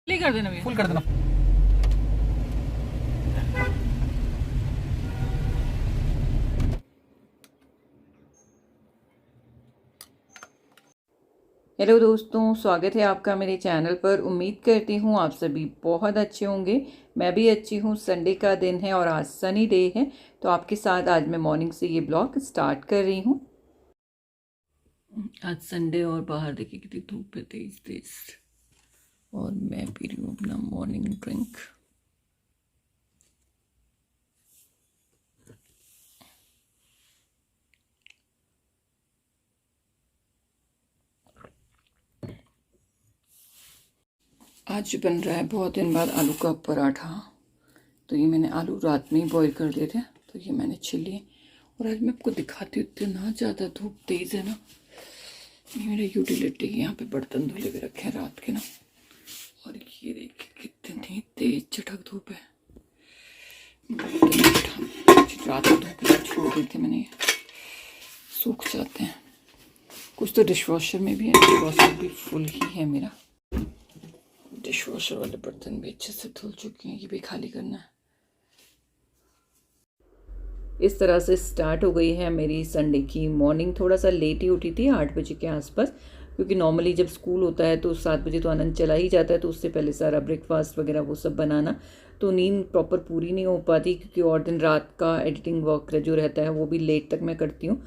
कर देना भैया, फुल कर देना। हेलो दोस्तों, स्वागत है आपका मेरे चैनल पर। उम्मीद करती हूँ आप सभी बहुत अच्छे होंगे। मैं भी अच्छी हूँ। संडे का दिन है और आज सनी डे है, तो आपके साथ आज मैं मॉर्निंग से ये ब्लॉग स्टार्ट कर रही हूँ। आज संडे और बाहर देखिए कितनी धूप है, तेज तेज। और मैं पी रही हूँ अपना मॉर्निंग ड्रिंक। आज बन रहा है बहुत दिन बाद आलू का पराठा। तो ये मैंने आलू रात में ही बॉईल कर लिए थे, तो ये मैंने छिल लिए। और आज मैं आपको दिखाती हूँ, इतना ज़्यादा धूप तेज़ है ना। ये मेरा यूटिलिटी, यहाँ पे बर्तन धुले हुए रखे हैं रात के ना। और ये देखिए कितनी तेज चटक धूप है। रात को धूप छोड़ दी थी मैंने, सूख जाते हैं। कुछ तो डिश वॉशर में भी है, डिश वॉशर भी फुल ही है मेरा। डिश वॉशर वाले बर्तन भी अच्छे से धुल चुके हैं, ये भी खाली करना है। इस तरह से स्टार्ट हो गई है मेरी संडे की मॉर्निंग। थोड़ा सा लेट ही उठी थी, 8 बजे के आसपास, क्योंकि नॉर्मली जब स्कूल होता है तो 7 बजे तो आनंद चला ही जाता है, तो उससे पहले सारा ब्रेकफास्ट वगैरह वो सब बनाना, तो नींद प्रॉपर पूरी नहीं हो पाती। क्योंकि और दिन रात का एडिटिंग वर्क जो रहता है वो भी लेट तक मैं करती हूँ,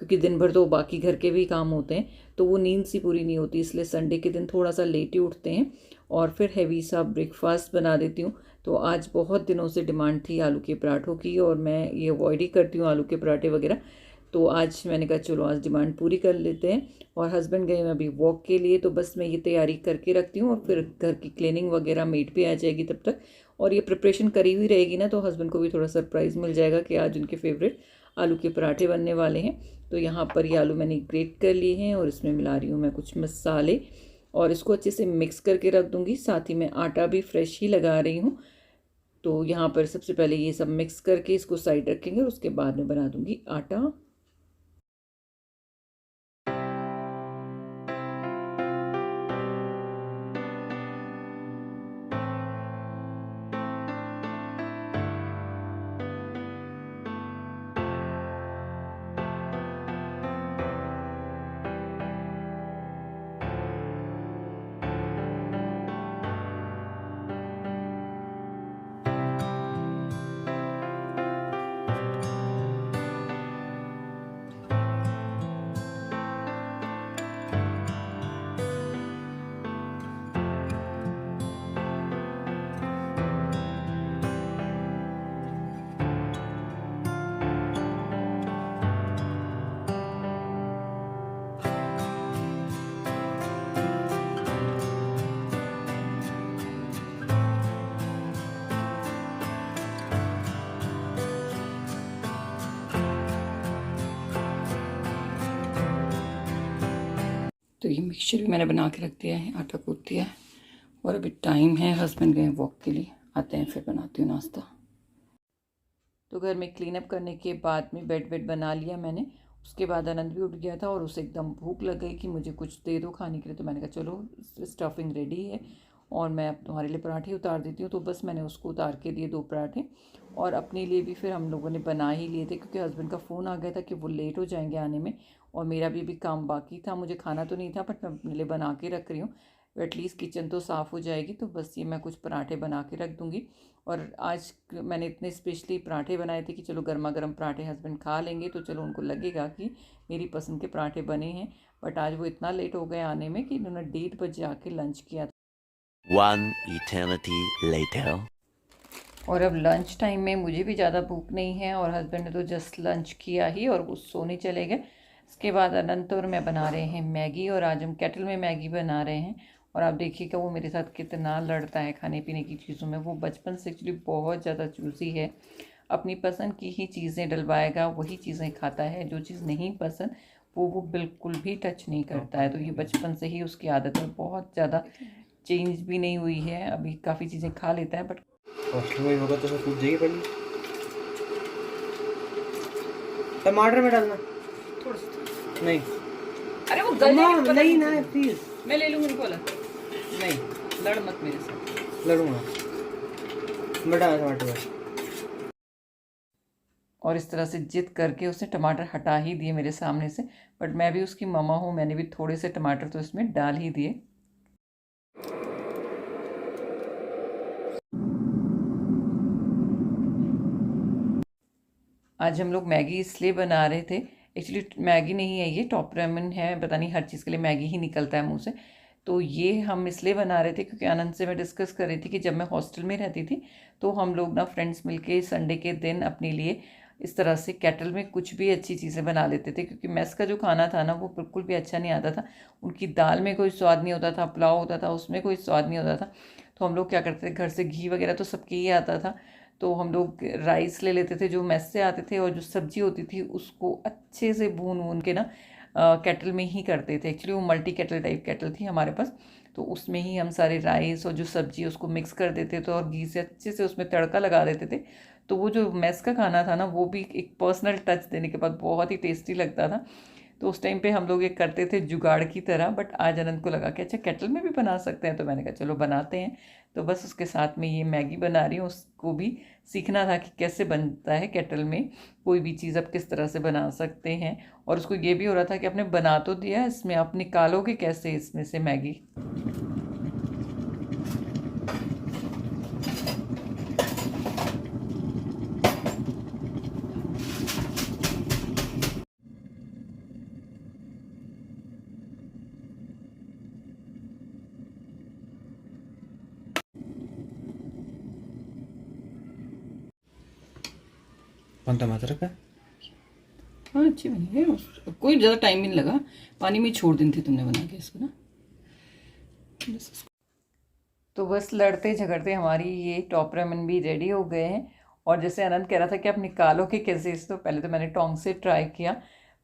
क्योंकि दिन भर तो बाकी घर के भी काम होते हैं, तो वो नींद सी पूरी नहीं होती। इसलिए संडे के दिन थोड़ा सा लेट ही उठते हैं और फिर हैवी सा ब्रेकफास्ट बना देती हूँ। तो आज बहुत दिनों से डिमांड थी आलू के पराठों की, और मैं ये अवॉइड ही करती हूँ आलू के पराठे वगैरह। तो आज मैंने कहा चलो आज डिमांड पूरी कर लेते हैं। और हस्बैंड गए हैं अभी वॉक के लिए, तो बस मैं ये तैयारी करके रखती हूँ और फिर घर की क्लीनिंग वगैरह मेड भी आ जाएगी तब तक। और ये प्रिपरेशन करी हुई रहेगी ना, तो हस्बैंड को भी थोड़ा सरप्राइज़ मिल जाएगा कि आज उनके फेवरेट आलू के पराठे बनने वाले हैं। तो यहाँ पर ये आलू मैंने ग्रेट कर लिए हैं और इसमें मिला रही हूँ मैं कुछ मसाले, और इसको अच्छे से मिक्स करके रख दूँगी। साथ ही मैं आटा भी फ्रेश ही लगा रही हूँ। तो यहाँ पर सबसे पहले ये सब मिक्स करके इसको साइड रखेंगे और उसके बाद में बना दूँगी आटा। तो ये मिक्सचर भी मैंने बना के रख दिया है, आटा कूट दिया है। और अभी टाइम है, हस्बैंड गए वॉक के लिए, आते हैं फिर बनाती हूँ नाश्ता। तो घर में क्लीन अप करने के बाद में बेड वेड बना लिया मैंने। उसके बाद आनंद भी उठ गया था और उसे एकदम भूख लग गई कि मुझे कुछ दे दो खाने के लिए। तो मैंने कहा चलो स्टफिंग रेडी है और मैं अब तुम्हारे लिए पराठे उतार देती हूँ। तो बस मैंने उसको उतार के दिए 2 पराठे, और अपने लिए भी फिर हम लोगों ने बना ही लिए थे, क्योंकि हस्बैंड का फ़ोन आ गया था कि वो लेट हो जाएंगे आने में। और मेरा भी काम बाकी था, मुझे खाना तो नहीं था, बट मैं अपने लिए बना के रख रही हूँ। एटलीस्ट किचन तो साफ़ हो जाएगी। तो बस ये मैं कुछ पराठे बना के रख दूँगी। और आज मैंने इतने स्पेशली पराठे बनाए थे कि चलो गर्मा गर्म पराठे हस्बैंड खा लेंगे, तो चलो उनको लगेगा कि मेरी पसंद के पराठे बने हैं। बट आज वो इतना लेट हो गए आने में कि इन्होंने 1:30 बजे आके लंच किया था। One eternity later. और अब लंच टाइम में मुझे भी ज़्यादा भूख नहीं है, और हस्बैंड ने तो जस्ट लंच किया ही और वो सोने चले गए। इसके बाद अनंत और मैं बना रहे हैं मैगी, और आज हम केटल में मैगी बना रहे हैं। और आप देखिएगा वो मेरे साथ कितना लड़ता है खाने पीने की चीज़ों में। वो बचपन से एक्चुअली बहुत ज़्यादा चूज़ी है, अपनी पसंद की ही चीज़ें डलवाएगा, वही चीज़ें खाता है। जो चीज़ नहीं पसंद वो बिल्कुल भी टच नहीं करता है। तो ये बचपन से ही उसकी आदत है, बहुत ज़्यादा चेंज भी नहीं हुई है। अभी काफ़ी चीज़ें खा लेता है, बट हॉस्टल में होगा तो सूख जाएगी पहले। टमाटर में डालना थोड़ा सा। नहीं। अरे वो गल जाएगा, नहीं ना प्लीज, मैं ले लूँगी उनको अलग। नहीं लड़ मत मेरे साथ। लड़ूंगा। मैं डाला टमाटर बस। और इस तरह से जिद करके उसने टमाटर हटा ही दिए मेरे सामने से, बट मैं भी उसकी मम्मा हूँ, मैंने भी थोड़े से टमाटर तो इसमें डाल ही दिए। आज हम लोग मैगी इसलिए बना रहे थे, एक्चुअली मैगी नहीं है ये, टॉप रेमन है, पता नहीं हर चीज़ के लिए मैगी ही निकलता है मुँह से। तो ये हम इसलिए बना रहे थे क्योंकि आनंद से मैं डिस्कस कर रही थी कि जब मैं हॉस्टल में रहती थी तो हम लोग ना फ्रेंड्स मिलके संडे के दिन अपने लिए इस तरह से केटल में कुछ भी अच्छी चीज़ें बना लेते थे, क्योंकि मेस का जो खाना था ना वो बिल्कुल भी अच्छा नहीं आता था। उनकी दाल में कोई स्वाद नहीं होता था, पुलाव होता था उसमें कोई स्वाद नहीं होता था। तो हम लोग क्या करते थे, घर से घी वगैरह तो सबके ही आता था, तो हम लोग राइस ले लेते थे जो मेस से आते थे, और जो सब्ज़ी होती थी उसको अच्छे से भून वून के ना केटल में ही करते थे। एक्चुअली वो मल्टी केटल टाइप केटल थी हमारे पास, तो उसमें ही हम सारे राइस और जो सब्ज़ी उसको मिक्स कर देते थे और घी से अच्छे से उसमें तड़का लगा देते थे। तो वो जो मेस का खाना था ना वो भी एक पर्सनल टच देने के बाद बहुत ही टेस्टी लगता था। तो उस टाइम पे हम लोग ये करते थे जुगाड़ की तरह, बट आज अनंत को लगा कि अच्छा केटल में भी बना सकते हैं, तो मैंने कहा चलो बनाते हैं। तो बस उसके साथ में ये मैगी बना रही हूँ, उसको भी सीखना था कि कैसे बनता है केटल में कोई भी चीज़ आप किस तरह से बना सकते हैं। और उसको ये भी हो रहा था कि आपने बना तो दिया, इसमें आप निकालोगे कैसे इसमें से मैगी। कौन टमाटर का? हाँ अच्छी बनी है, कोई ज़्यादा टाइम भी नहीं लगा, पानी में छोड़ दी थी तुमने बना के इसको ना। तो बस लड़ते झगड़ते हमारी ये टॉप रेमन भी रेडी हो गए हैं। और जैसे आनंद कह रहा था कि आप निकालोगे कैसे इस, तो पहले तो मैंने टोंग से ट्राई किया,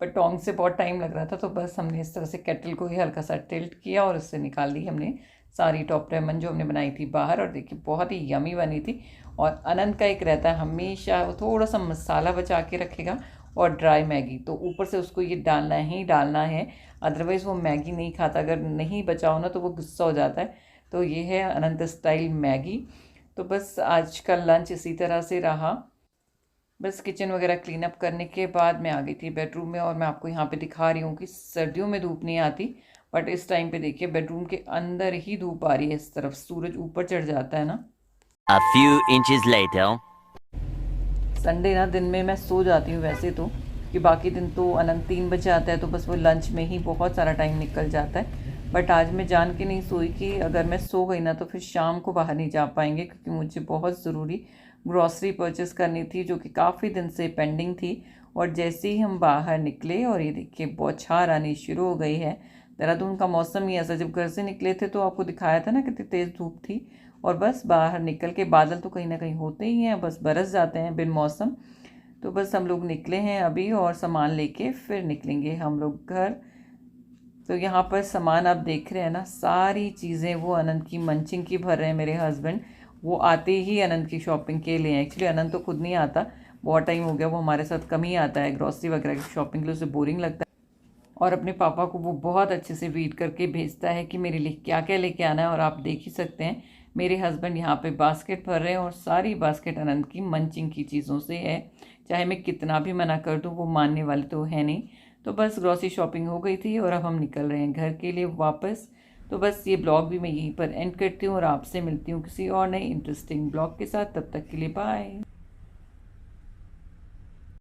पर टोंग से बहुत टाइम लग रहा था, तो बस हमने इस तरह से केटल को ही हल्का सा टिल्ट किया और उससे निकाल दी हमने सारी टॉप रेमन जो हमने बनाई थी बाहर। और देखिए बहुत ही यमी बनी थी। और आनंद का एक रहता है हमेशा, वो थोड़ा सा मसाला बचा के रखेगा और ड्राई मैगी, तो ऊपर से उसको ये डालना ही डालना है, अदरवाइज़ वो मैगी नहीं खाता। अगर नहीं बचाओ ना तो वो गुस्सा हो जाता है। तो ये है अनंत स्टाइल मैगी। तो बस आज का लंच इसी तरह से रहा। बस किचन वगैरह क्लीन अप करने के बाद मैं आ गई थी बेडरूम में, और मैं आपको यहाँ पे दिखा रही हूँ कि सर्दियों में धूप नहीं आती, बट इस टाइम पे देखिए बेडरूम के अंदर ही धूप आ रही है, इस तरफ सूरज ऊपर चढ़ जाता है ना। A few inches later. Sunday ना दिन में मैं सो जाती हूँ वैसे तो, कि बाकी दिन तो अनंत 3 बजे आता है, तो बस वो लंच में ही बहुत सारा टाइम निकल जाता है। बट आज मैं जान के नहीं सोई कि अगर मैं सो गई ना तो फिर शाम को बाहर नहीं जा पाएंगे, क्योंकि मुझे बहुत ज़रूरी ग्रॉसरी परचेस करनी थी जो कि काफ़ी दिन से पेंडिंग थी। और जैसे ही हम बाहर निकले और ये देखिए बौछार आनी शुरू हो गई है। देहरादून का मौसम ही ऐसा, जब घर से निकले थे तो आपको दिखाया था ना कितनी तेज़ धूप थी, और बस बाहर निकल के बादल तो कहीं ना कहीं होते ही हैं, बस बरस जाते हैं बिन मौसम। तो बस हम लोग निकले हैं अभी, और सामान लेके फिर निकलेंगे हम लोग घर। तो यहाँ पर सामान आप देख रहे हैं ना, सारी चीज़ें वो अनंत की मंचिंग की भर रहे हैं मेरे हस्बैंड। वो आते ही अनंत की शॉपिंग के लिए, एक्चुअली अनंत तो खुद नहीं आता, बहुत टाइम हो गया वो हमारे साथ कम ही आता है ग्रॉसरी वगैरह की शॉपिंग के लिए, उसे बोरिंग लगता है। और अपने पापा को वो बहुत अच्छे से रीड करके भेजता है कि मेरे लिए क्या क्या लेके आना है। और आप देख ही सकते हैं मेरे हस्बैंड यहाँ पे बास्केट भर रहे हैं, और सारी बास्केट अनंत की मंचिंग की चीज़ों से है। चाहे मैं कितना भी मना कर दूँ वो मानने वाले तो है नहीं। तो बस ग्रॉसरी शॉपिंग हो गई थी और अब हम निकल रहे हैं घर के लिए वापस। तो बस ये ब्लॉग भी मैं यहीं पर एंड करती हूँ और आपसे मिलती हूँ किसी और नए इंटरेस्टिंग ब्लॉग के साथ। तब तक के लिए बाय।